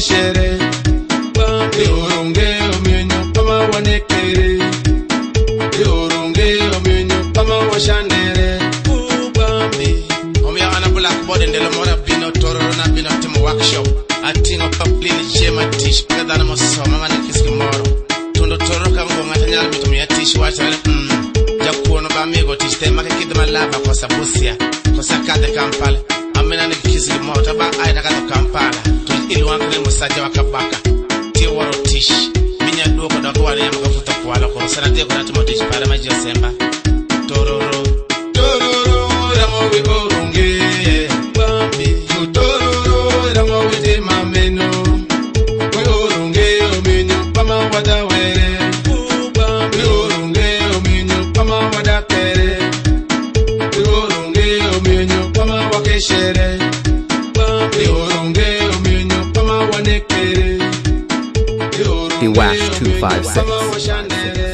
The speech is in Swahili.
wakeshere Oro Nge omenyo kama wanekere Oro Nge omenyo kama washanere Ubambi Omya ana blackboard ndelo mora bino tororo na bino timo workshop Atingo paplini jema tish Kadana mosoma manikiski moro Tundo tororo kango ngatanyala bitum ya tish Wachale Jakuono bamigo tish Tema kekiduma laba kwa sabusia Kwa sakade Kampala Amena ni kiski moro Taba aina kato Kampala Ili wankele musaja wakabaka Tiyo waro tish Minya duo kodoko wale ya mkafuta kuwala Kwa sana diyo kuna tumo tish Para majio semba Tororo Ramowi Oro Nge Bambi Tororo Ramowi de mameno Kwe Oro Nge omenyo Pama wada were Bambi Oro Nge omenyo Pama wada kere Oro Nge omenyo Pama wakeshere Bambi Oro Nge He WASH 256.